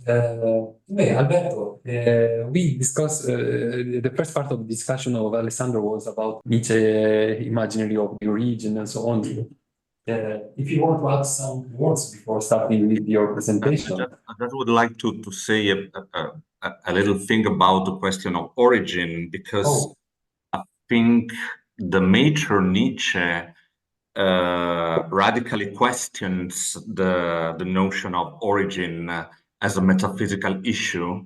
Hey, Alberto, we discussed the first part of the discussion of Alessandro was about Nietzsche imaginary of the origin and so on. If you want to add some words before starting with your presentation. I just would like to say a little thing about the question of origin, because I think the major Nietzsche radically questions the notion of origin as a metaphysical issue.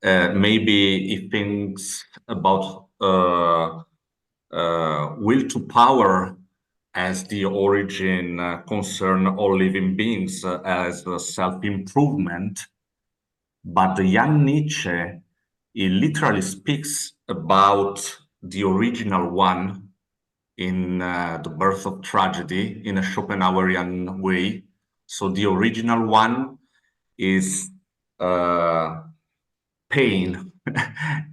Maybe he thinks about will to power as the origin concern all living beings as self-improvement. But the young Nietzsche, he literally speaks about the original one in The Birth of Tragedy in a Schopenhauerian way. So the original one is pain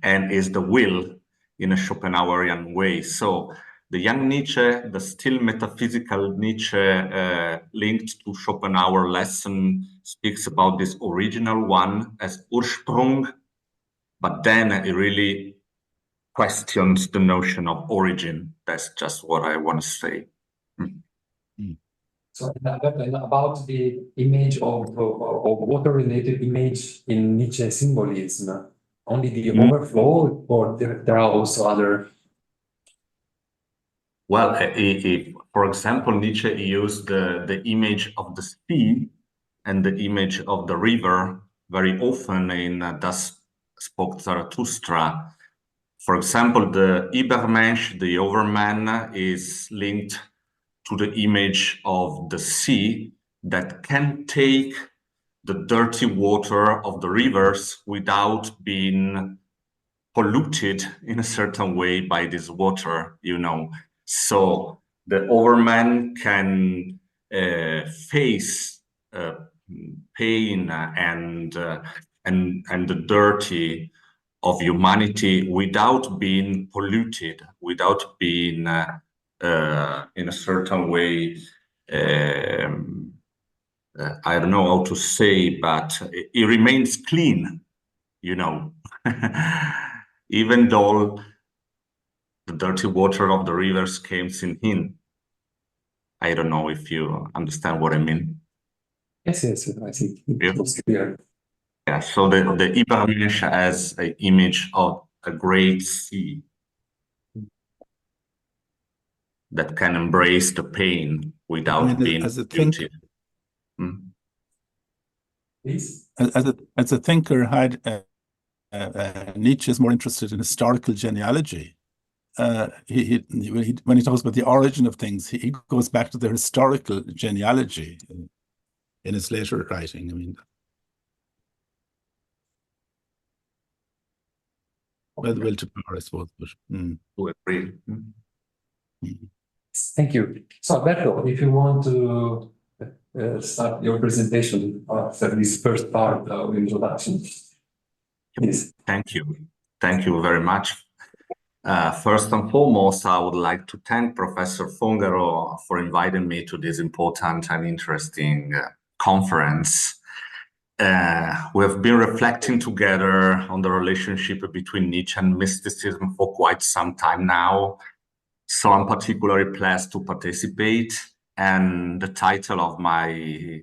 and is the will in a Schopenhauerian way. So the young Nietzsche, the still metaphysical Nietzsche linked to Schopenhauer lesson, speaks about this original one as Ursprung, but then it really questions the notion of origin. That's just what I want to say. So about the image of water-related image in Nietzsche symbolism, only the overflow, or there are also other? Well, for example, Nietzsche used the image of the sea and the image of the river very often in Thus Spoke Zarathustra. For example, the Übermensch, the overman, is linked to the image of the sea that can take the dirty water of the rivers without being polluted in a certain way by this water, you know. So the overman can face pain and the dirty of humanity without being polluted, without being in a certain way, I don't know how to say, but it remains clean, you know, even though the dirty water of the rivers came in him. I don't know if you understand what I mean. Yes, I think it was clear. Yeah, so the Übermensch as an image of a great sea that can embrace the pain without being polluted. As a thinker, Nietzsche is more interested in historical genealogy. When he talks about the origin of things, he goes back to the historical genealogy in his later writing. I mean, well, the will to power, I suppose. But, Thank you. So, Alberto, if you want to start your presentation after this first part of introduction, please. Thank you. Thank you very much. First and foremost, I would like to thank Professor Fongaro for inviting me to this important and interesting conference. We have been reflecting together on the relationship between Nietzsche and mysticism for quite some time now. So I'm particularly pleased to participate. And the title of my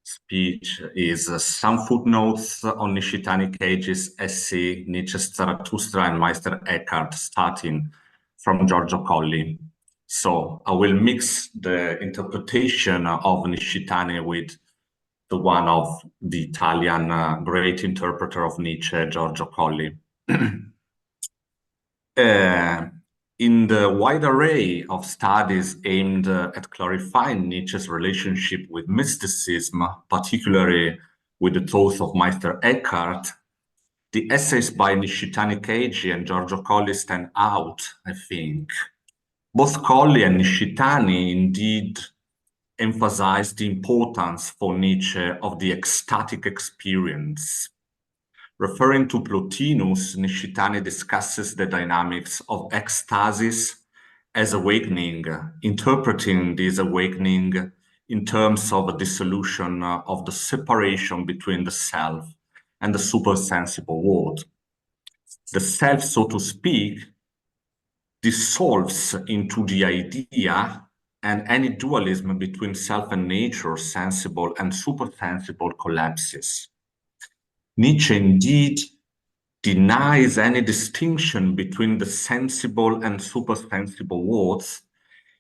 speech is Some Footnotes on Nishitani Cage's essay, Nietzsche's Zarathustra and Meister Eckart, starting from Giorgio Colli. So I will mix the interpretation of Nishitani with the one of the Italian great interpreter of Nietzsche, Giorgio Colli. In the wide array of studies aimed at clarifying Nietzsche's relationship with mysticism, particularly with the thoughts of Meister Eckhart, the essays by Nishitani Keiji and Giorgio Colli stand out, I think. Both Colli and Nishitani indeed emphasize the importance for Nietzsche of the ecstatic experience. Referring to Plotinus, Nishitani discusses the dynamics of ecstasis as awakening, interpreting this awakening in terms of a dissolution of the separation between the self and the supersensible world. The self, so to speak, dissolves into the idea, and any dualism between self and nature, sensible and supersensible, collapses. Nietzsche indeed denies any distinction between the sensible and supersensible worlds,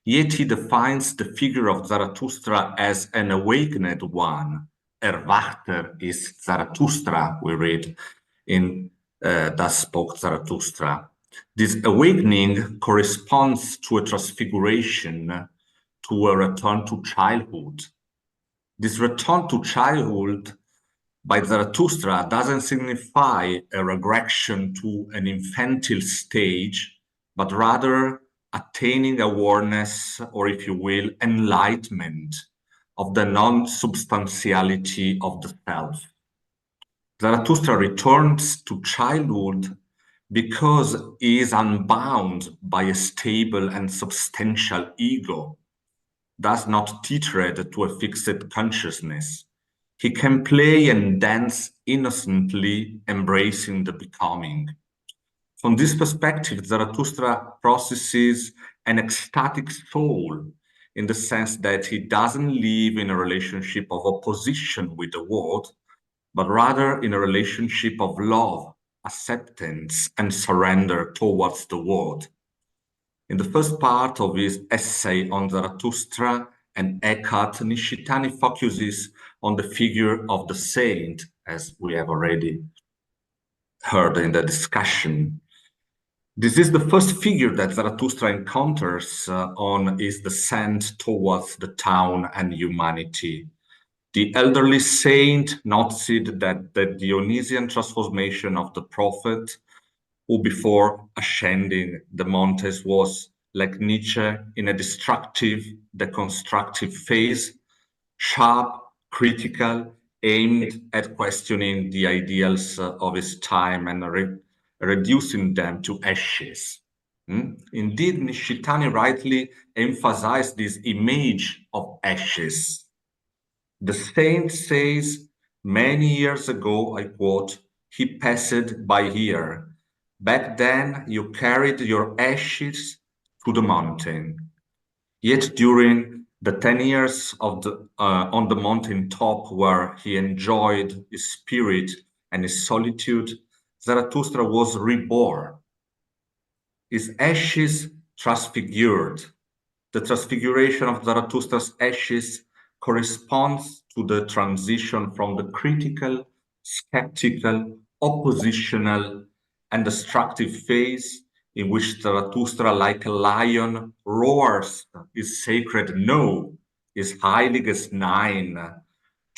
yet he defines the figure of Zarathustra as an awakened one. Erwachter is Zarathustra, we read in Thus Spoke Zarathustra. This awakening corresponds to a transfiguration, to a return to childhood. This return to childhood by Zarathustra doesn't signify a regression to an infantile stage, but rather attaining awareness, or if you will, enlightenment of the non-substantiality of the self. Zarathustra returns to childhood because he is unbound by a stable and substantial ego, thus not tethered to a fixed consciousness. He can play and dance innocently, embracing the becoming. From this perspective, Zarathustra possesses an ecstatic soul, in the sense that he doesn't live in a relationship of opposition with the world, but rather in a relationship of love, acceptance, and surrender towards the world. In the first part of his essay on Zarathustra and Eckhart, Nishitani focuses on the figure of the saint, as we have already heard in the discussion. This is the first figure that Zarathustra encounters on his descent towards the town and humanity. The elderly saint noted that the Dionysian transformation of the prophet, who before ascending the mountains was, like Nietzsche, in a destructive, deconstructive phase, sharp, critical, aimed at questioning the ideals of his time and reducing them to ashes. Indeed, Nishitani rightly emphasized this image of ashes. The saint says, many years ago, I quote, he passed by here. Back then, you carried your ashes to the mountain. Yet during the 10 years of on the mountain top where he enjoyed his spirit and his solitude, Zarathustra was reborn. His ashes transfigured. The transfiguration of Zarathustra's ashes corresponds to the transition from the critical, skeptical, oppositional, and destructive phase in which Zarathustra, like a lion, roars his sacred no, his Heiliges Nein,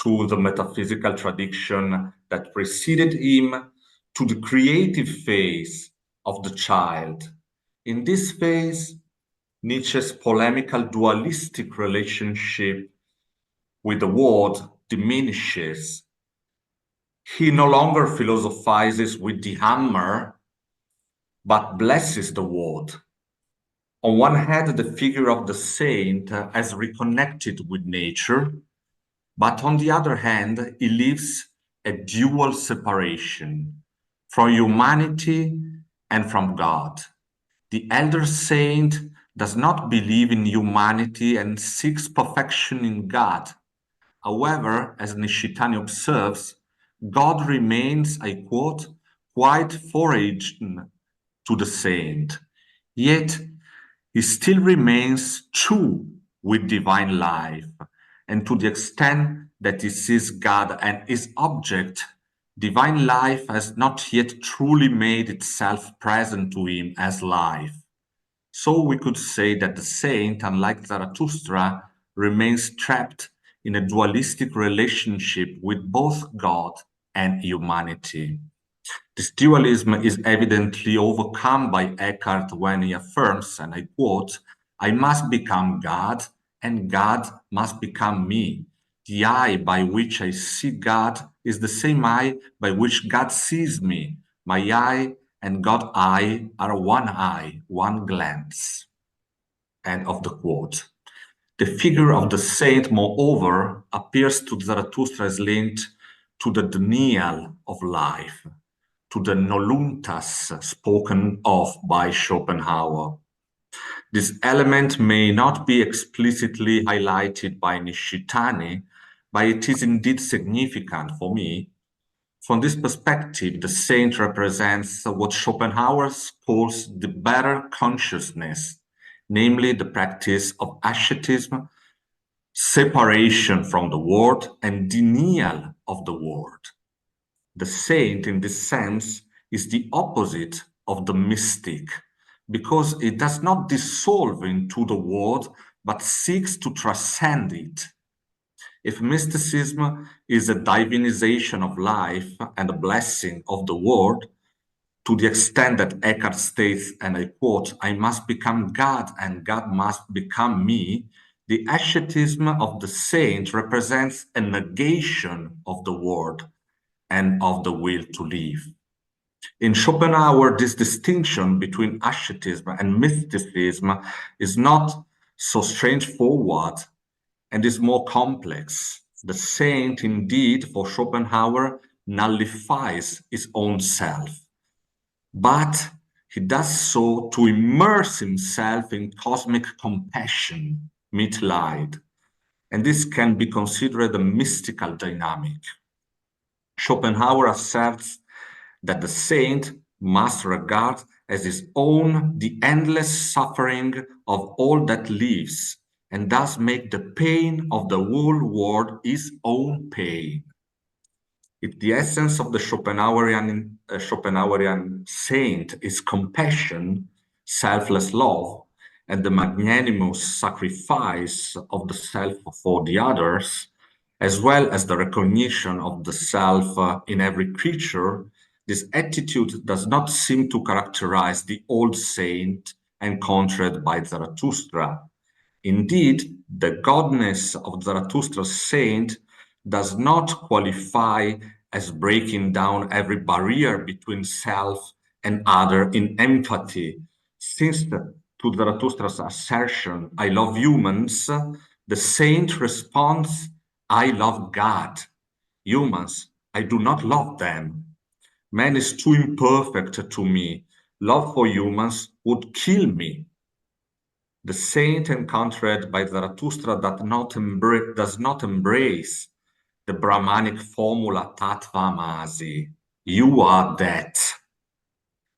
to the metaphysical tradition that preceded him, to the creative phase of the child. In this phase, Nietzsche's polemical dualistic relationship with the world diminishes. He no longer philosophizes with the hammer, but blesses the world. On one hand, the figure of the saint has reconnected with nature, but on the other hand, he lives a dual separation from humanity and from God. The elder saint does not believe in humanity and seeks perfection in God. However, as Nishitani observes, God remains, I quote, quite foreign to the saint, yet he still remains true with divine life, and to the extent that he sees God and his object, divine life has not yet truly made itself present to him as life. So we could say that the saint, unlike Zarathustra, remains trapped in a dualistic relationship with both God and humanity. This dualism is evidently overcome by Eckart when he affirms, and I quote, I must become God, and God must become me. The eye by which I see God is the same eye by which God sees me. My eye and God's eye are one glance. End of the quote. The figure of the saint, moreover, appears to Zarathustra as linked to the denial of life, to the noluntas spoken of by Schopenhauer. This element may not be explicitly highlighted by Nishitani, but it is indeed significant for me. From this perspective, the saint represents what Schopenhauer calls the better consciousness, namely the practice of asceticism, separation from the world, and denial of the world. The saint, in this sense, is the opposite of the mystic, because it does not dissolve into the world, but seeks to transcend it. If mysticism is a divinization of life and a blessing of the world, to the extent that Eckart states, and I quote, "I must become God and God must become me," the asceticism of the saint represents a negation of the world and of the will to live. In Schopenhauer, this distinction between asceticism and mysticism is not so straightforward and is more complex. The saint, indeed, for Schopenhauer, nullifies his own self, but he does so to immerse himself in cosmic compassion, Mitleid, and this can be considered a mystical dynamic. Schopenhauer asserts that the saint must regard as his own the endless suffering of all that lives, and thus make the pain of the whole world his own pain. If the essence of the Schopenhauerian saint is compassion, selfless love, and the magnanimous sacrifice of the self for the others, as well as the recognition of the self in every creature, this attitude does not seem to characterize the old saint encountered by Zarathustra. Indeed, the godness of Zarathustra's saint does not qualify as breaking down every barrier between self and other in empathy, since to Zarathustra's assertion, "I love humans," the saint responds, "I love God. Humans, I do not love them. Man is too imperfect to me. Love for humans would kill me." The saint encountered by Zarathustra does not embrace the Brahmanic formula Tattvamasi, "you are that."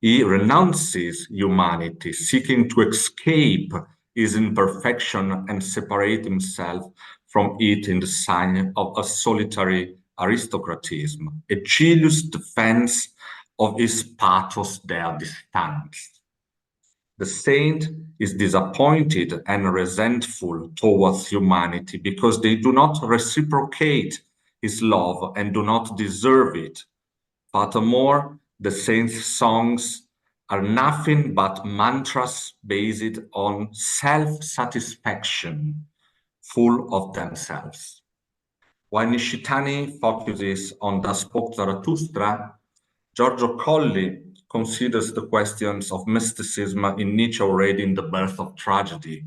He renounces humanity, seeking to escape his imperfection and separate himself from it in the sign of a solitary aristocratism, a jealous defense of his pathos der Distanz. The saint is disappointed and resentful towards humanity because they do not reciprocate his love and do not deserve it. Furthermore, the saint's songs are nothing but mantras based on self-satisfaction, full of themselves. While Nishitani focuses on Thus Spoke Zarathustra, Giorgio Colli considers the questions of mysticism in Nietzsche already in The Birth of Tragedy.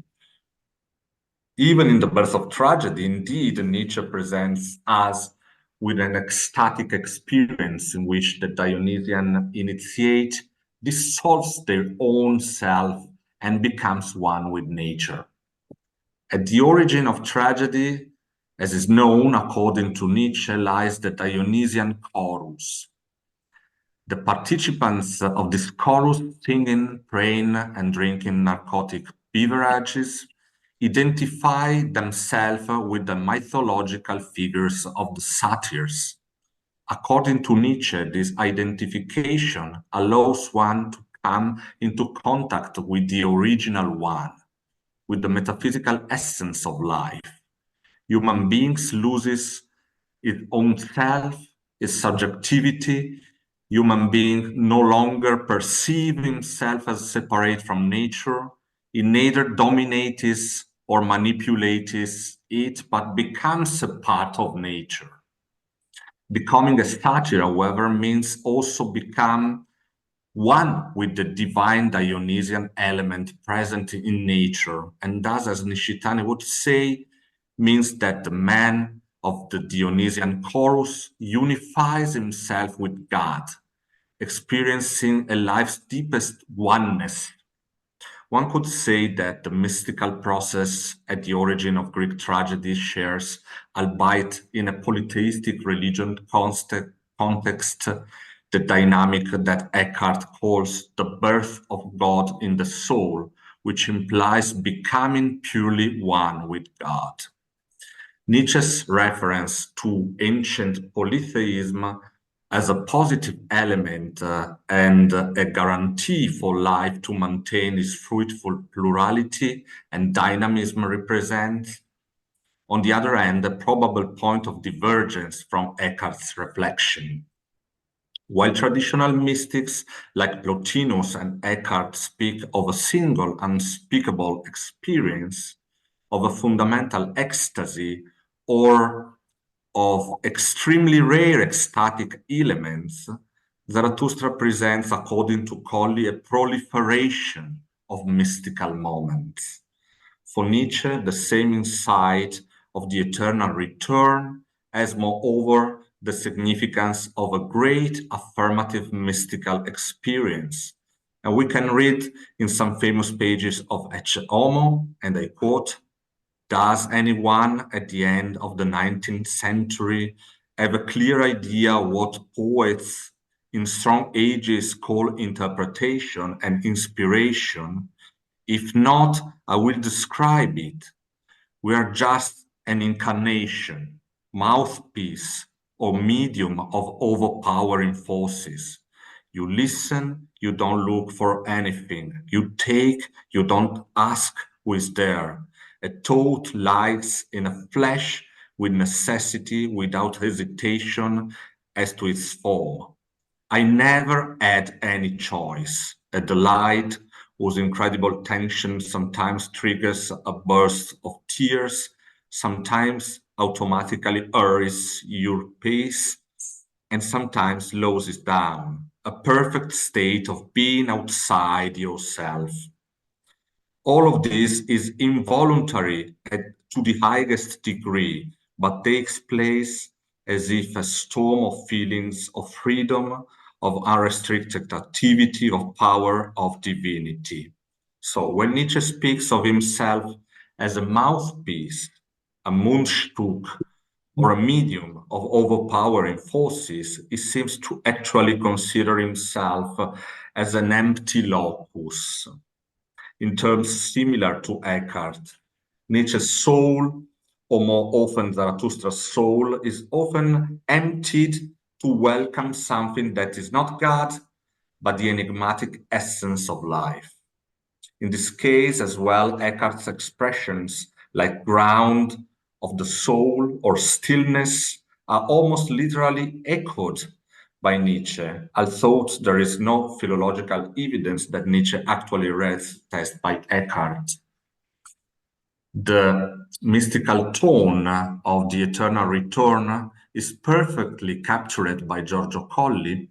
Even in The Birth of Tragedy, indeed, Nietzsche presents us with an ecstatic experience in which the Dionysian initiate dissolves their own self and becomes one with nature. At the origin of tragedy, as is known according to Nietzsche, lies the Dionysian chorus. The participants of this chorus, singing, praying, and drinking narcotic beverages, identify themselves with the mythological figures of the satyrs. According to Nietzsche, this identification allows one to come into contact with the original one, with the metaphysical essence of life. Human beings loses its own self, its subjectivity. Human being no longer perceives himself as separate from nature. He neither dominates or manipulates it, but becomes a part of nature. Becoming a satyr, however, means also become one with the divine Dionysian element present in nature, and thus, as Nishitani would say, means that the man of the Dionysian chorus unifies himself with God, experiencing a life's deepest oneness. One could say that the mystical process at the origin of Greek tragedy shares, albeit in a polytheistic religion context, the dynamic that Eckart calls the birth of God in the soul, which implies becoming purely one with God. Nietzsche's reference to ancient polytheism as a positive element and a guarantee for life to maintain its fruitful plurality and dynamism represents, on the other hand, a probable point of divergence from Eckart's reflection. While traditional mystics like Plotinus and Eckart speak of a single unspeakable experience, of a fundamental ecstasy, or of extremely rare ecstatic elements, Zarathustra presents, according to Colli, a proliferation of mystical moments. For Nietzsche, the same insight of the eternal return has, moreover, the significance of a great affirmative mystical experience. And we can read in some famous pages of Ecce Homo, and I quote, "Does anyone at the end of the 19th century have a clear idea what poets in strong ages call interpretation and inspiration? If not, I will describe it. We are just an incarnation, mouthpiece, or medium of overpowering forces. You listen, you don't look for anything. You take, you don't ask who is there. A thought lies in a flesh with necessity, without hesitation as to its form. I never had any choice. A delight whose incredible tension sometimes triggers a burst of tears, sometimes automatically hurries your pace, and sometimes slows it down. A perfect state of being outside yourself. All of this is involuntary to the highest degree, but takes place as if a storm of feelings of freedom, of unrestricted activity, of power, of divinity. So when Nietzsche speaks of himself as a mouthpiece, a Mundstück, or a medium of overpowering forces, he seems to actually consider himself as an empty locus. In terms similar to Eckart, Nietzsche's soul, or more often Zarathustra's soul, is often emptied to welcome something that is not God, but the enigmatic essence of life. In this case as well, Eckart's expressions like ground of the soul or stillness are almost literally echoed by Nietzsche, although there is no philological evidence that Nietzsche actually read text by Eckart. The mystical tone of the eternal return is perfectly captured by Giorgio Colli,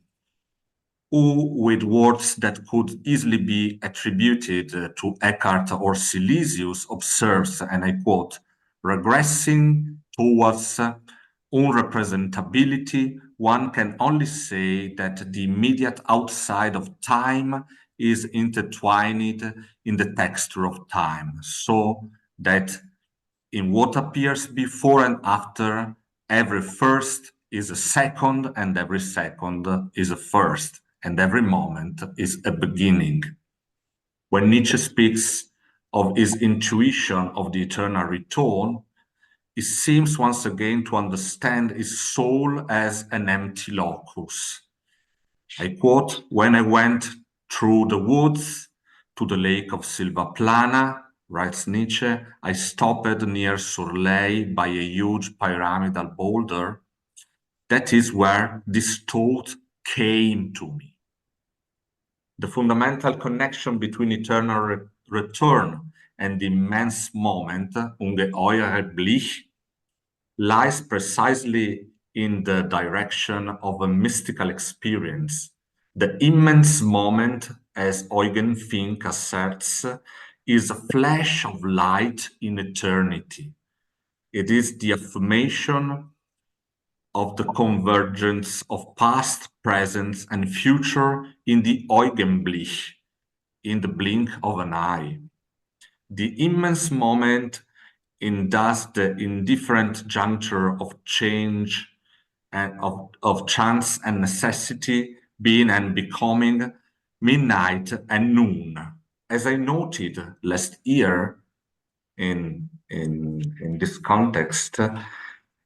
who, with words that could easily be attributed to Eckart or Silesius, observes, and I quote, "Regressing towards unrepresentability, one can only say that the immediate outside of time is intertwined in the texture of time, so that in what appears before and after, every first is a second, and every second is a first, and every moment is a beginning." When Nietzsche speaks of his intuition of the eternal return, he seems once again to understand his soul as an empty locus. I quote, "When I went through the woods to the lake of Silvaplana," writes Nietzsche, "I stopped near Surlei by a huge pyramidal boulder. That is where this thought came to me." The fundamental connection between eternal return and the immense moment, ungeheure Blick, lies precisely in the direction of a mystical experience. The immense moment, as Eugen Fink asserts, is a flash of light in eternity. It is the affirmation of the convergence of past, present, and future in the Augenblick, in the blink of an eye. The immense moment in thus the indifferent juncture of change and of chance and necessity, being and becoming, midnight and noon. As I noted last year in this context,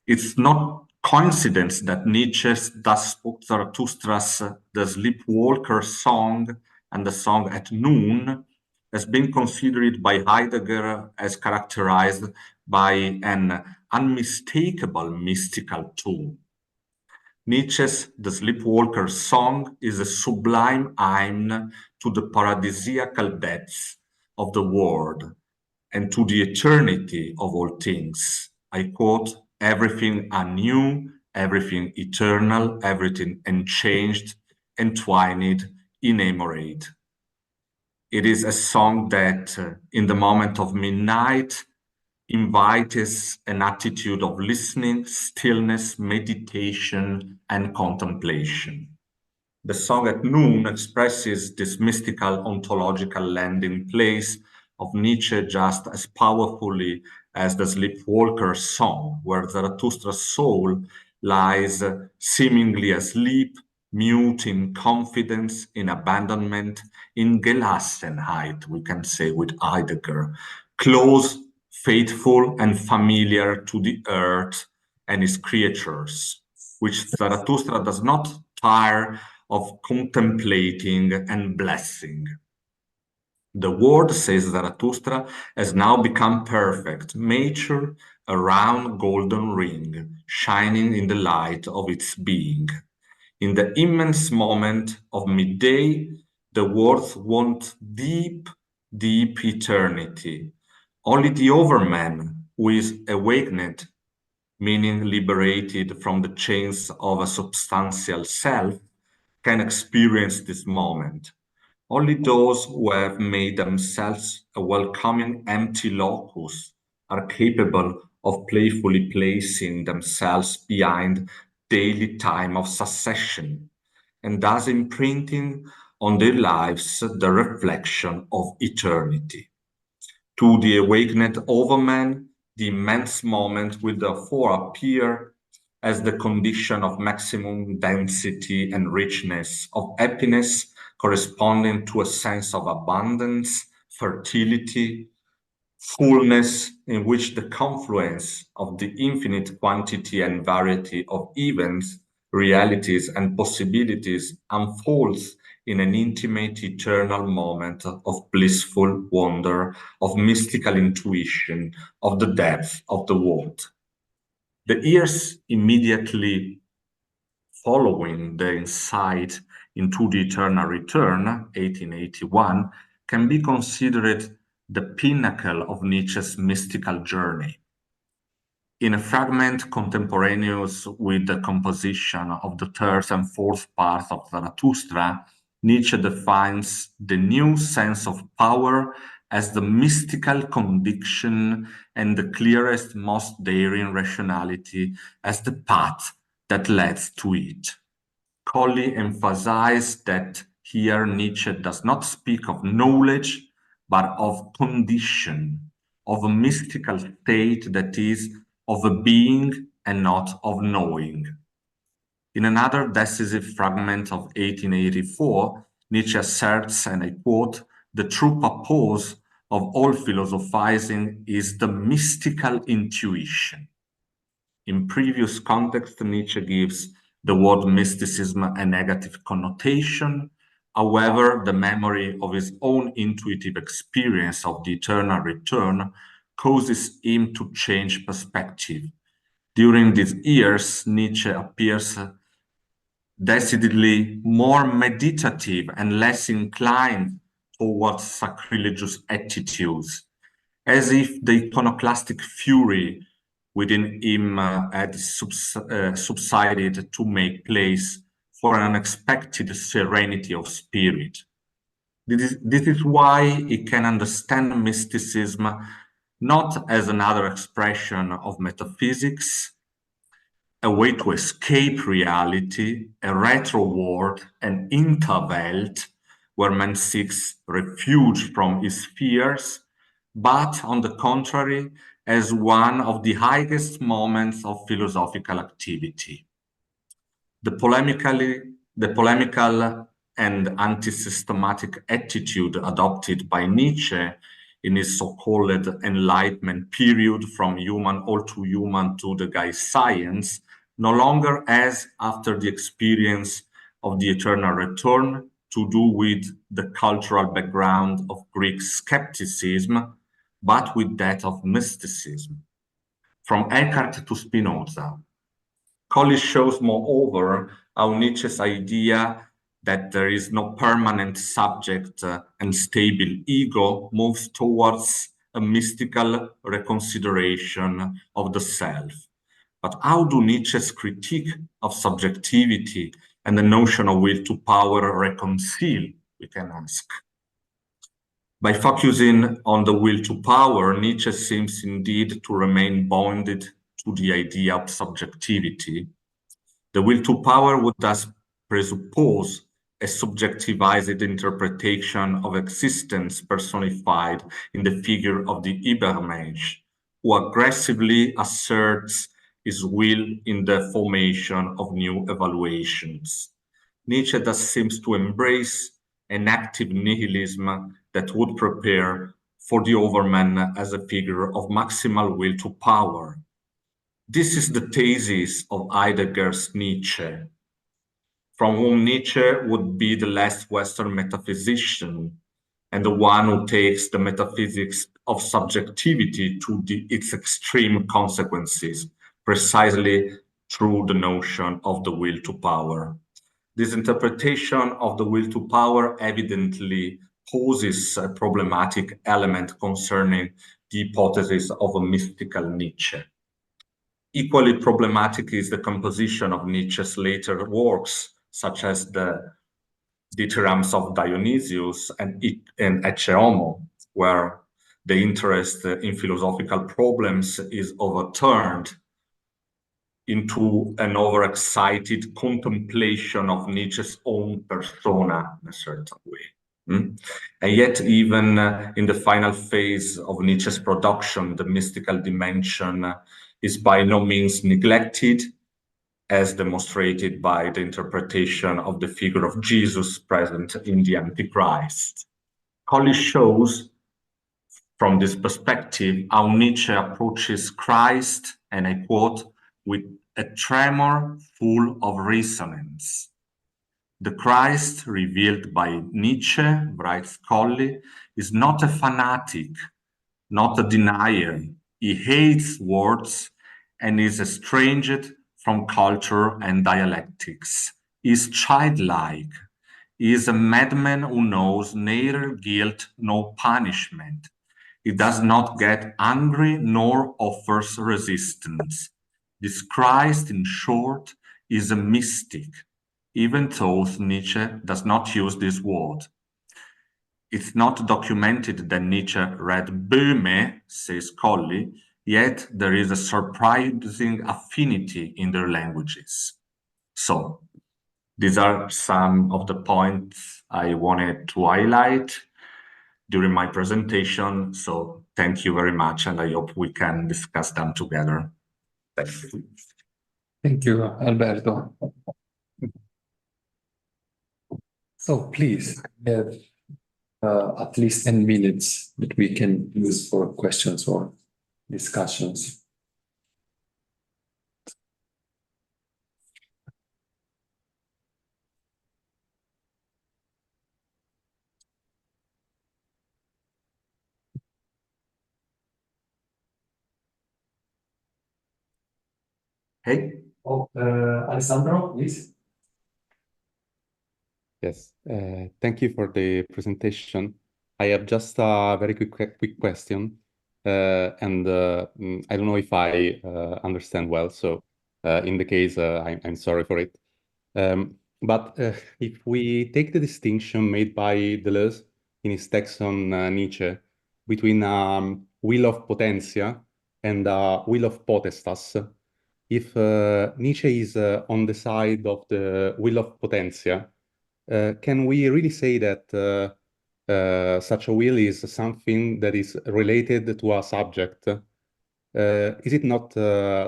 it's not coincidence that Nietzsche's Thus Spoke Zarathustra's The Sleepwalker song and the song At Noon has been considered by Heidegger as characterized by an unmistakable mystical tone. Nietzsche's The Sleepwalker song is a sublime hymn to the paradisiacal depths of the world and to the eternity of all things. I quote, everything anew, everything eternal, everything unchanged, entwined, enamoured. It is a song that, in the moment of midnight, invites an attitude of listening, stillness, meditation, and contemplation. The song At Noon expresses this mystical ontological landing place of Nietzsche just as powerfully as the Sleepwalker song, where Zarathustra's soul lies seemingly asleep, mute in confidence, in abandonment, in Gelassenheit, we can say with Heidegger, close, faithful, and familiar to the earth and its creatures, which Zarathustra does not tire of contemplating and blessing. The world, says Zarathustra, has now become perfect, mature, a round golden ring, shining in the light of its being. In the immense moment of midday, the world wants deep, deep eternity. Only the overman who is awakened, meaning liberated from the chains of a substantial self, can experience this moment. Only those who have made themselves a welcoming empty locus are capable of playfully placing themselves behind daily time of succession, and thus imprinting on their lives the reflection of eternity. To the awakened overman, the immense moment will therefore appear as the condition of maximum density and richness of happiness, corresponding to a sense of abundance, fertility, fullness, in which the confluence of the infinite quantity and variety of events, realities, and possibilities unfolds in an intimate, eternal moment of blissful wonder, of mystical intuition, of the depth of the world. The years immediately following the insight into the eternal return, 1881, can be considered the pinnacle of Nietzsche's mystical journey. In a fragment contemporaneous with the composition of the third and fourth part of Zarathustra, Nietzsche defines the new sense of power as the mystical conviction and the clearest, most daring rationality as the path that leads to it. Colley emphasized that here Nietzsche does not speak of knowledge, but of condition, of a mystical state that is of a being and not of knowing. In another decisive fragment of 1884, Nietzsche asserts, and I quote, "The true purpose of all philosophizing is the mystical intuition." In previous context, Nietzsche gives the word mysticism a negative connotation. However, the memory of his own intuitive experience of the eternal return causes him to change perspective. During these years, Nietzsche appears decidedly more meditative and less inclined towards sacrilegious attitudes, as if the iconoclastic fury within him had subsided to make place for an unexpected serenity of spirit. This is why he can understand mysticism not as another expression of metaphysics, a way to escape reality, a retro world, an interwelt where man seeks refuge from his fears, but on the contrary, as one of the highest moments of philosophical activity. The polemical and anti-systematic attitude adopted by Nietzsche in his so-called Enlightenment period from human all to human to the Geist science no longer has, after the experience of the eternal return, to do with the cultural background of Greek skepticism, but with that of mysticism. From Eckhart to Spinoza, Colli shows, moreover, how Nietzsche's idea that there is no permanent subject and stable ego moves towards a mystical reconsideration of the self. But how do Nietzsche's critique of subjectivity and the notion of will to power reconcile, we can ask? By focusing on the will to power, Nietzsche seems indeed to remain bounded to the idea of subjectivity. The will to power would thus presuppose a subjectivized interpretation of existence personified in the figure of the Übermensch, who aggressively asserts his will in the formation of new evaluations. Nietzsche thus seems to embrace an active nihilism that would prepare for the Overman as a figure of maximal will to power. This is the thesis of Heidegger's Nietzsche, from whom Nietzsche would be the last Western metaphysician and the one who takes the metaphysics of subjectivity to its extreme consequences, precisely through the notion of the will to power. This interpretation of the will to power evidently poses a problematic element concerning the hypothesis of a mystical Nietzsche. Equally problematic is the composition of Nietzsche's later works, such as the Dithyrambs of Dionysius and Ecce Homo, where the interest in philosophical problems is overturned into an overexcited contemplation of Nietzsche's own persona in a certain way. And yet, even in the final phase of Nietzsche's production, the mystical dimension is by no means neglected, as demonstrated by the interpretation of the figure of Jesus present in the Antichrist. Colli shows, from this perspective, how Nietzsche approaches Christ, and I quote, with a tremor full of resonance. The Christ revealed by Nietzsche, writes Colli, is not a fanatic, not a denier. He hates words and is estranged from culture and dialectics. He is childlike. He is a madman who knows neither guilt nor punishment. He does not get angry nor offers resistance. This Christ, in short, is a mystic, even though Nietzsche does not use this word. It's not documented that Nietzsche read Böhme, says Colli, yet there is a surprising affinity in their languages. So, these are some of the points I wanted to highlight during my presentation. So, thank you very much, and I hope we can discuss them together. Thank you. Thank you, Alberto. So please have at least 10 minutes that we can use for questions or discussions. Hey. Oh, Alessandro, please. Yes, thank you for the presentation. I have just a very quick question, and I don't know if I understand well, so in the case, I'm sorry for it. But if we take the distinction made by Deleuze in his text on Nietzsche between will of potentia and will of potestas. If Nietzsche is on the side of the will of potentia, can we really say that such a will is something that is related to a subject? Is it not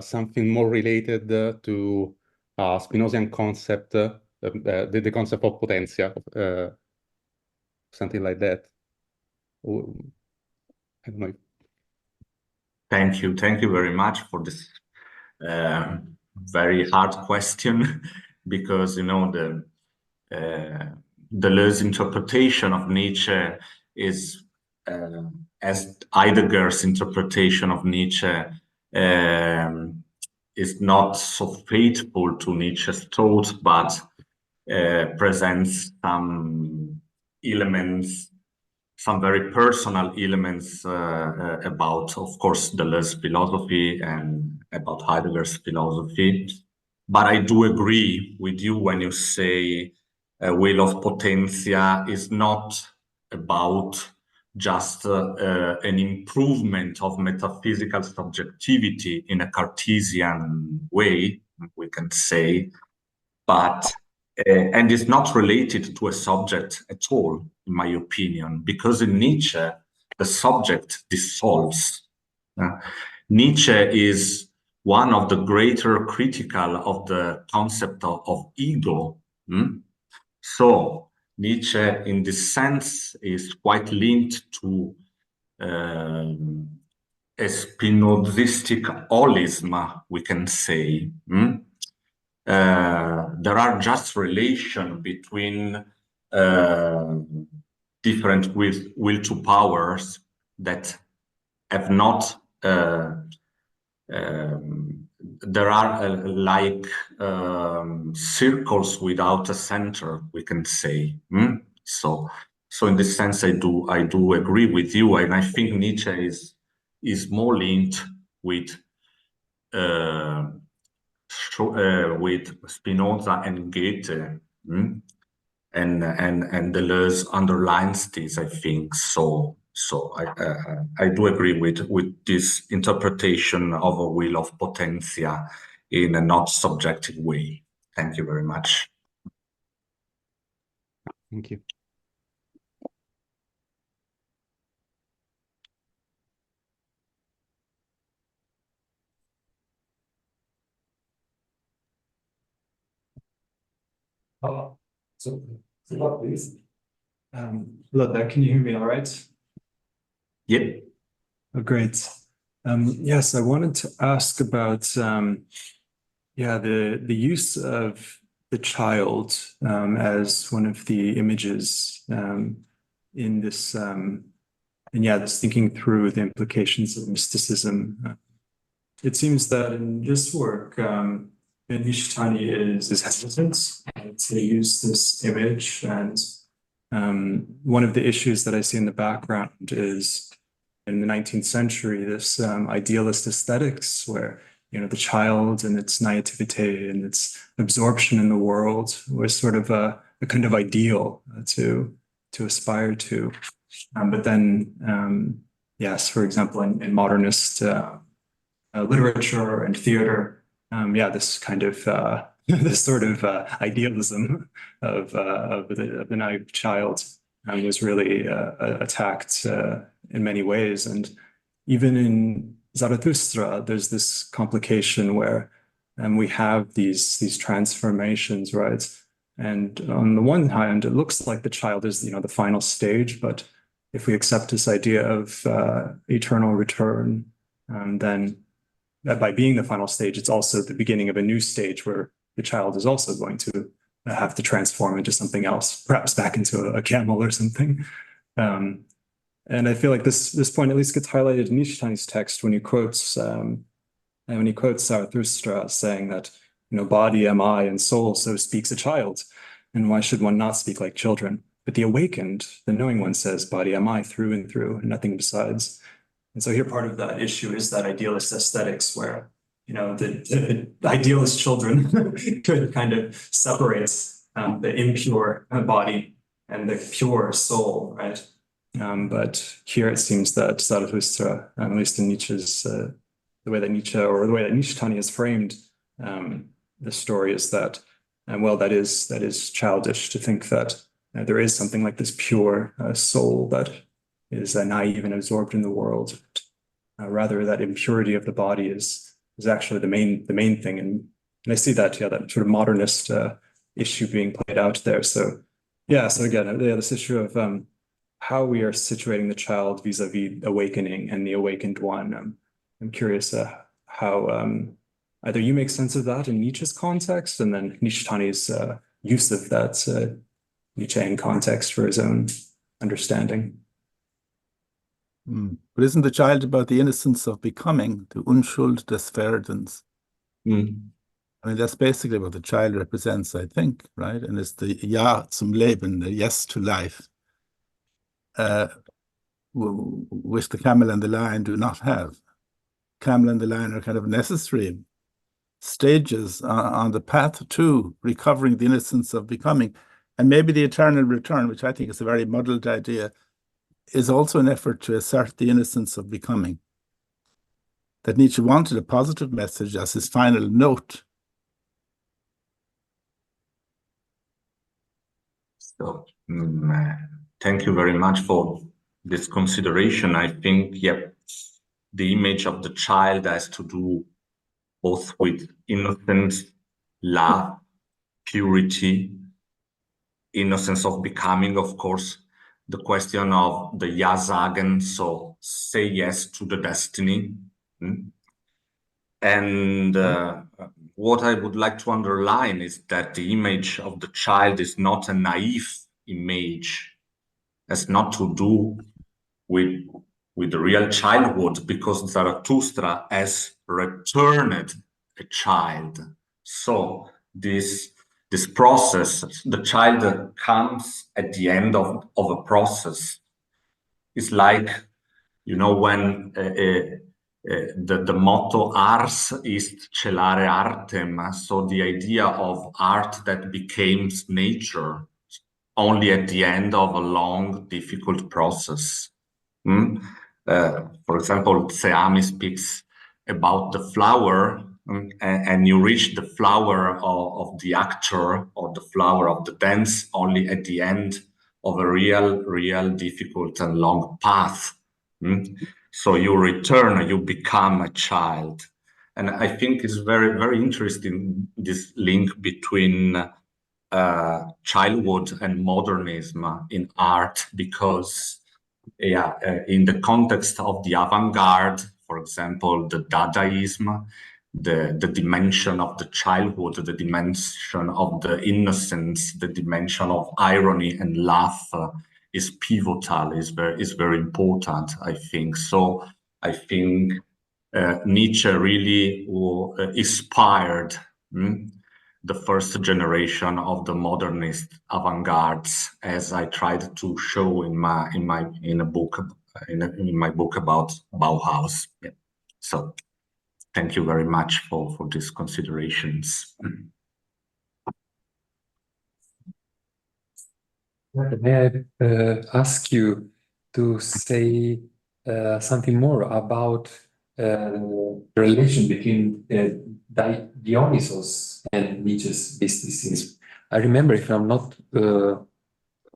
something more related to Spinozian concept, the concept of potentia, something like that? I don't know. Thank you very much for this very hard question, because the Deleuze interpretation of Nietzsche is, as Heidegger's interpretation of Nietzsche, is not so faithful to Nietzsche's thought, but presents some elements, some very personal elements about, of course, Deleuze's philosophy and about Heidegger's philosophy. But I do agree with you when you say will of potentia is not about just an improvement of metaphysical subjectivity in a Cartesian way, we can say, but and is not related to a subject at all, in my opinion, because in Nietzsche, the subject dissolves. Nietzsche is one of the greater critical of the concept of ego. So Nietzsche, in this sense, is quite linked to a Spinozistic holism, we can say. There are just relations between different will to powers that have not. There are like circles without a center, we can say. So in this sense, I do agree with you, and I think Nietzsche is more linked with Spinoza and Goethe, and Deleuze underlines this, I think. So I do agree with this interpretation of a will of potentia in a not subjective way. Thank you very much. Thank you. So please. Hello, can you hear me all right? Yep. Oh, great. Yes, I wanted to ask about the use of the child as one of the images in this this thinking through the implications of mysticism. It seems that in this work, Nishitani is hesitant to use this image, and one of the issues that I see in the background is in the 19th century, this idealist aesthetics where the child and its naivete and its absorption in the world was sort of a kind of ideal to aspire to. But then, yes, for example, in modernist literature and theater, this kind of this sort of idealism of the naive child was really attacked in many ways. And even in Zarathustra, there's this complication where we have these transformations, right? And on the one hand, it looks like the child is the final stage, but if we accept this idea of eternal return, then by being the final stage, it's also the beginning of a new stage where the child is also going to have to transform into something else, perhaps back into a camel or something. And I feel like this point at least gets highlighted in Nishitani's text when he quotes Zarathustra, saying that body am I and soul, so speaks a child, and why should one not speak like children? But the awakened, the knowing one, says, body am I through and through, and nothing besides. And so here part of that issue is that idealist aesthetics where, the idealist children could kind of separate the impure body and the pure soul, right? But here it seems that Zarathustra, at least in Nietzsche's, the way that Nietzsche, or the way that Nishitani has framed the story, is that, well, that is childish to think that there is something like this pure soul that is naive and absorbed in the world. Rather, that impurity of the body is actually the main thing, and I see that that sort of modernist issue being played out there. So again, this issue of how we are situating the child vis-a-vis awakening and the awakened one. I'm curious how either you make sense of that in Nietzsche's context, and then Nishitani's use of that Nietzschean context for his own understanding. But isn't the child about the innocence of becoming, the Unschuld des Werdens? I mean, that's basically what the child represents, I think, right? And it's the Ja zum Leben, the yes to life, which the camel and the lion do not have. Camel and the lion are kind of necessary stages on the path to recovering the innocence of becoming. And maybe the eternal return, which I think is a very muddled idea, is also an effort to assert the innocence of becoming. That Nietzsche wanted a positive message as his final note. So, thank you very much for this consideration. I think, the image of the child has to do both with innocence, love, purity, innocence of becoming, of course, the question of the Ja sagen, so say yes to the destiny. And what I would like to underline is that the image of the child is not a naive image, has not to do with the real childhood, because Zarathustra has returned a child. So this process, the child comes at the end of a process. It's like, when the motto ars ist celare artem, so the idea of art that becomes nature only at the end of a long, difficult process. For example, Tseami speaks about the flower, and you reach the flower of the actor or the flower of the dance only at the end of a real difficult and long path. So you return, you become a child. And I think it's very, very interesting, this link between childhood and modernism in art, because in the context of the avant-garde, for example, the Dadaism, the dimension of the childhood, the dimension of the innocence, the dimension of irony and laugh is pivotal, is very important, I think. So I think Nietzsche really inspired the first generation of the modernist avant-gardes, as I tried to show in my book about Bauhaus. So thank you very much for these considerations. May I ask you to say something more about the relation between Dionysus and Nietzsche's mysticism? I remember, if I'm not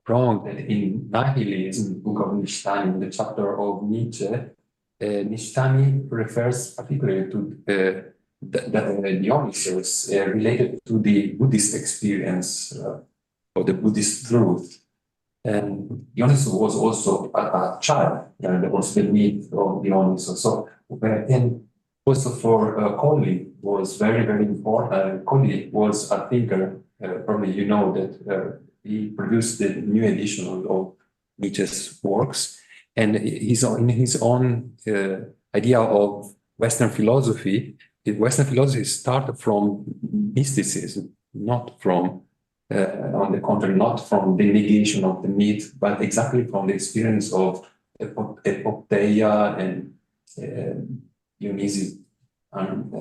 wrong, that in Nihilism, book of Nishitani, in the chapter of Nietzsche, Nishitani refers particularly to Dionysus related to the Buddhist experience or the Buddhist truth. And Dionysus was also a child, there was the myth of Dionysus. So, and also for Colli was very, very important. Colli was a thinker, probably you know that he produced the new edition of Nietzsche's works, and in his own idea of Western philosophy, Western philosophy started from mysticism, not from, on the contrary, not from the negation of the myth, but exactly from the experience of epopeia and Dionysian and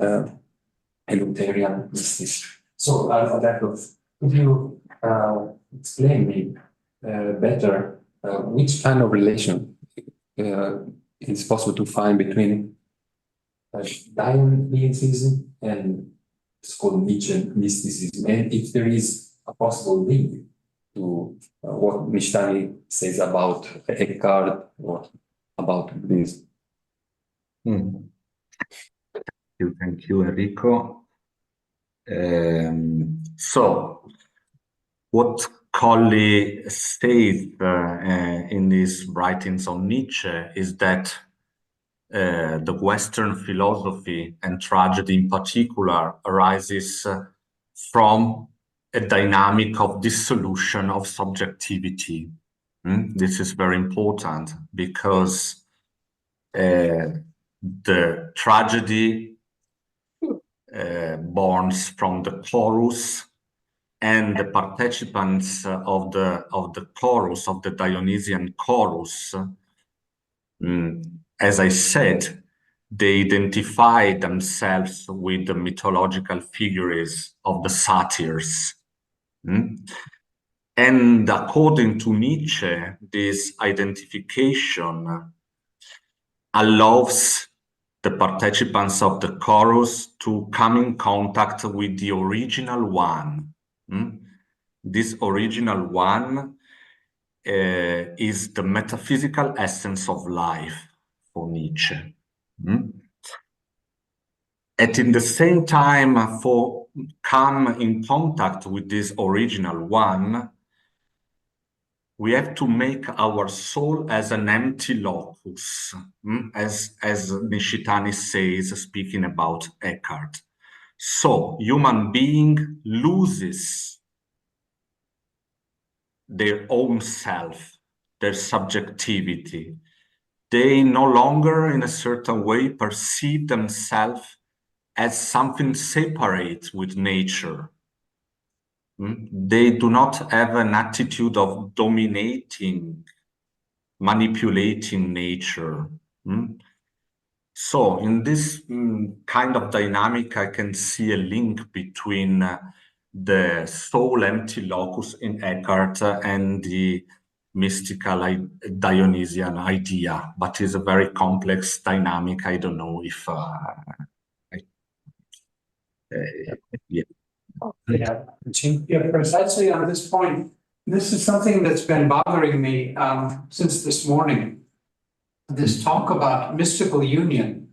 Eleutarian mysticism. So, Alberto, could you explain me better which kind of relation is possible to find between Dionysianism and it's called Nietzsche mysticism, and if there is a possible link to what Nishitani says about Eckart or about this. Thank you, Enrico. So, what Colley says in his writings on Nietzsche is that the Western philosophy and tragedy in particular arises from a dynamic of dissolution of subjectivity. This is very important because the tragedy born from the chorus and the participants of the chorus, of the Dionysian chorus, as I said, they identify themselves with the mythological figures of the satyrs. And according to Nietzsche, this identification allows the participants of the chorus to come in contact with the original one. This original one is the metaphysical essence of life for Nietzsche. And in the same time, for come in contact with this original one, we have to make our soul as an empty locus, as Nishitani says, speaking about Eckart. So, human being loses their own self, their subjectivity. They no longer, in a certain way, perceive themselves as something separate with nature. They do not have an attitude of dominating, manipulating nature. So in this kind of dynamic, I can see a link between the soul empty locus in Eckart and the mystical Dionysian idea, but it's a very complex dynamic. I don't know if Yeah, precisely on this point. This is something that's been bothering me since this morning. This talk about mystical union.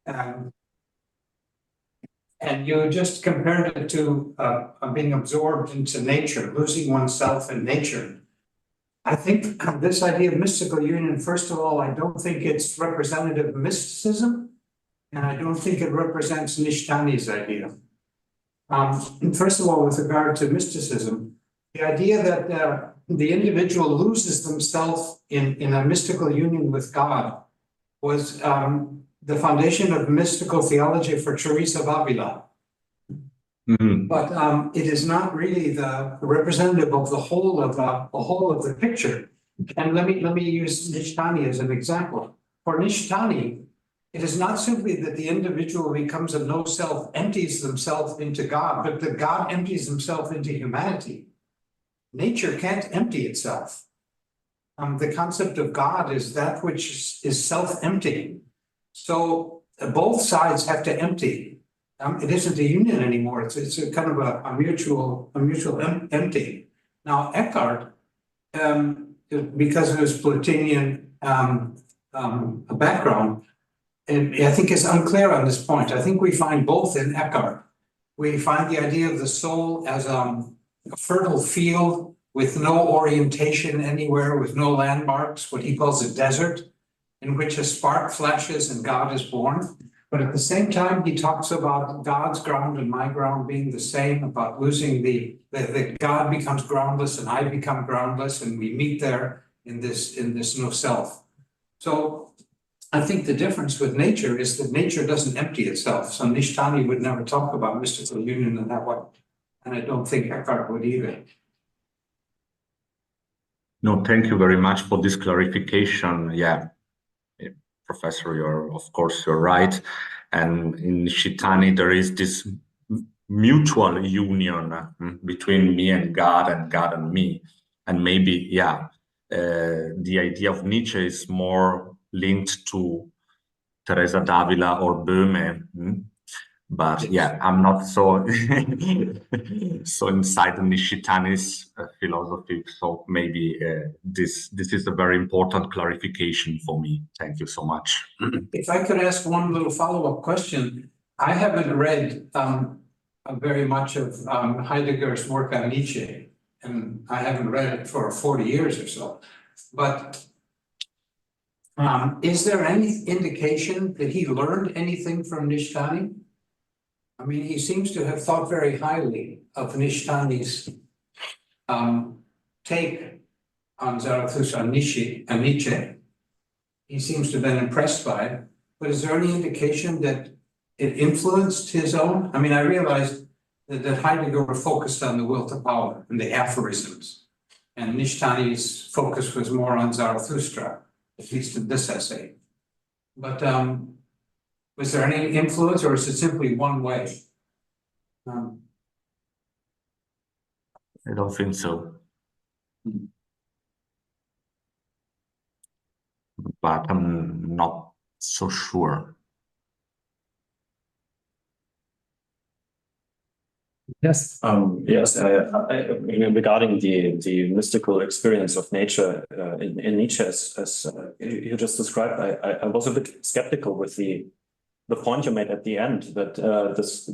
And you just compared it to being absorbed into nature, losing oneself in nature. I think this idea of mystical union, first of all, I don't think it's representative of mysticism, and I don't think it represents Nishitani's idea. First of all, with regard to mysticism, the idea that the individual loses themselves in a mystical union with God was the foundation of mystical theology for Teresa of Avila. But it is not really the representative of the whole of the picture. And let me use Nishitani as an example. For Nishitani, it is not simply that the individual becomes of no self, empties themselves into God, but that God empties himself into humanity. Nature can't empty itself. The concept of God is that which is self-emptying. So both sides have to empty. It isn't a union anymore. It's a kind of a mutual emptying. Now Eckart, because of his Platonian background, I think is unclear on this point. I think we find both in Eckart. We find the idea of the soul as a fertile field with no orientation anywhere, with no landmarks, what he calls a desert, in which a spark flashes and God is born. But at the same time, he talks about God's ground and my ground being the same, about losing that God becomes groundless and I become groundless, and we meet there in this no self. So I think the difference with nature is that nature doesn't empty itself. So Nishitani would never talk about mystical union in that way. And I don't think Eckart would either. No, thank you very much for this clarification. Yeah, Professor, of course, you're right. And in Nishitani, there is this mutual union between me and God and me. And maybe, yeah, the idea of Nietzsche is more linked to Teresa d'Avila or Böhme. But yeah, I'm not so so inside the Nishitani's philosophy. So maybe this is a very important clarification for me. Thank you so much. If I could ask one little follow-up question, I haven't read very much of Heidegger's work on Nietzsche, and I haven't read it for 40 years or so. But is there any indication that he learned anything from Nishitani? I mean, he seems to have thought very highly of Nishitani's take on Zarathustra and Nietzsche. He seems to have been impressed by it, but is there any indication that it influenced his own? I mean, I realized that Heidegger focused on the will to power and the aphorisms, and Nishitani's focus was more on Zarathustra, at least in this essay. But was there any influence, or is it simply one way? I don't think so. But I'm not so sure. Yes. Yes, regarding the mystical experience of nature in Nietzsche, as you just described, I was a bit skeptical with the point you made at the end, that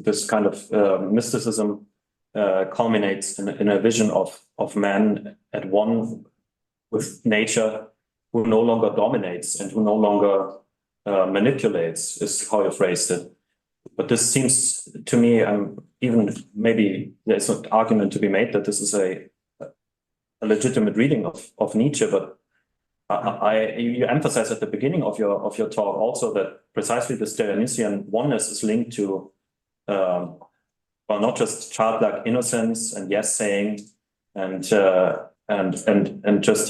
this kind of mysticism culminates in a vision of man at one with nature, who no longer dominates and who no longer manipulates, is how you phrased it. But this seems to me, even maybe there's an argument to be made that this is a legitimate reading of Nietzsche, but you emphasize at the beginning of your talk also that precisely this Dionysian oneness is linked to, well, not just childlike innocence and yes saying and just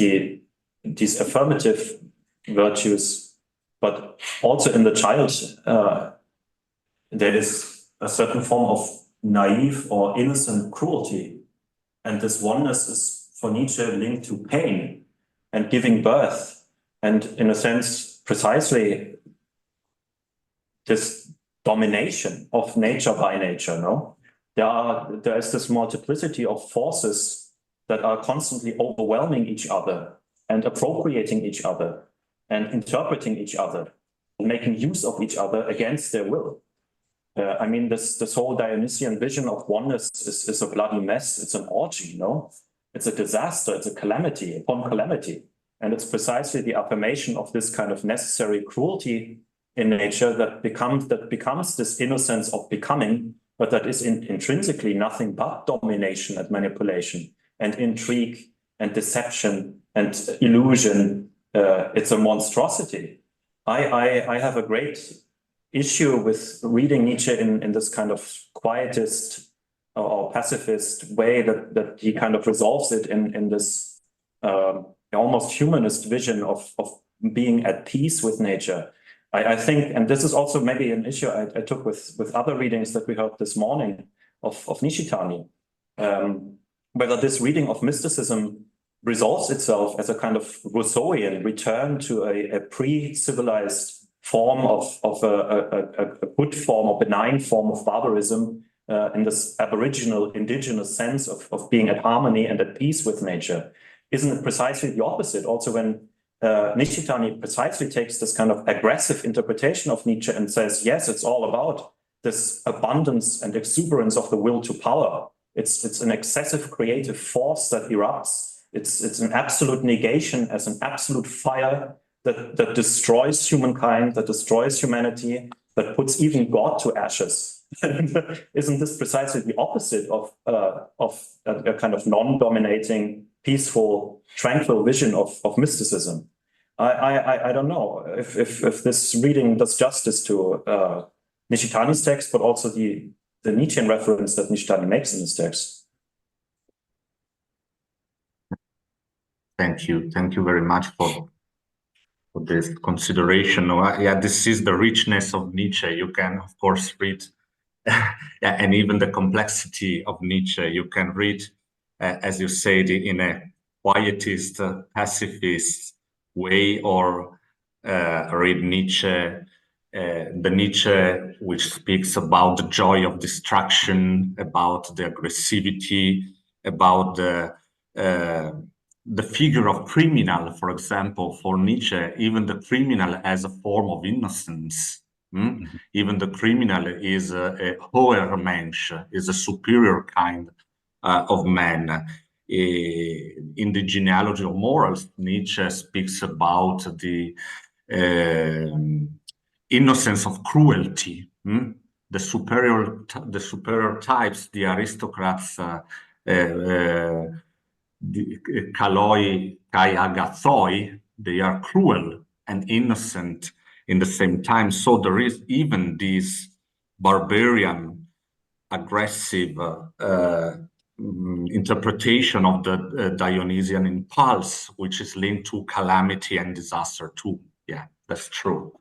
these affirmative virtues, but also in the child there is a certain form of naive or innocent cruelty, and this oneness is for Nietzsche linked to pain and giving birth, and in a sense precisely this domination of nature by nature. No, there is this multiplicity of forces that are constantly overwhelming each other and appropriating each other and interpreting each other and making use of each other against their will. I mean, this whole Dionysian vision of oneness is a bloody mess. It's an orgy, no? It's a disaster. It's a calamity upon calamity. And it's precisely the affirmation of this kind of necessary cruelty in nature that becomes this innocence of becoming, but that is intrinsically nothing but domination and manipulation and intrigue and deception and illusion. It's a monstrosity. I have a great issue with reading Nietzsche in this kind of quietist or pacifist way that he kind of resolves it in this almost humanist vision of being at peace with nature. I think, and this is also maybe an issue I took with other readings that we heard this morning of Nishitani, whether this reading of mysticism resolves itself as a kind of Rousseauian return to a pre-civilized form of a good form or benign form of barbarism in this aboriginal indigenous sense of being at harmony and at peace with nature. Isn't it precisely the opposite? Also when Nishitani precisely takes this kind of aggressive interpretation of Nietzsche and says, yes, it's all about this abundance and exuberance of the will to power. It's an excessive creative force that erupts. It's an absolute negation as an absolute fire that destroys humankind, that destroys humanity, that puts even God to ashes. Isn't this precisely the opposite of a kind of non-dominating, peaceful, tranquil vision of mysticism? I don't know if this reading does justice to Nishitani's text, but also the Nietzschean reference that Nishitani makes in his text. Thank you very much for this consideration. Yeah, this is the richness of Nietzsche. You can, of course, read, and even the complexity of Nietzsche. You can read, as you said, in a quietist, pacifist way, or read Nietzsche, the Nietzsche which speaks about the joy of destruction, about the aggressivity, about the figure of criminal, for example. For Nietzsche, even the criminal as a form of innocence. Even the criminal is a hoher Mensch, is a superior kind of man. In the genealogy of morals, Nietzsche speaks about the innocence of cruelty. The superior types, the aristocrats, the kaloi kai agathoi, they are cruel and innocent in the same time. So there is even this barbarian, aggressive interpretation of the Dionysian impulse, which is linked to calamity and disaster too. Yeah, that's true.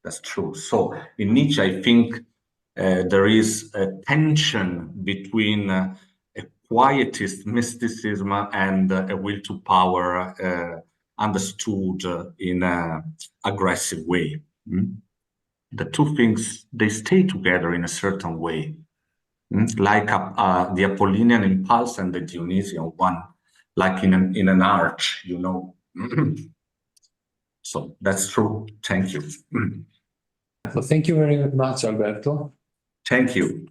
That's true. So in Nietzsche, I think there is a tension between a quietist mysticism and a will to power understood in an aggressive way. The two things, they stay together in a certain way, like the Apollinian impulse and the Dionysian one, like in an arch, you know. So that's true. Thank you. So thank you very much, Alberto. Thank you.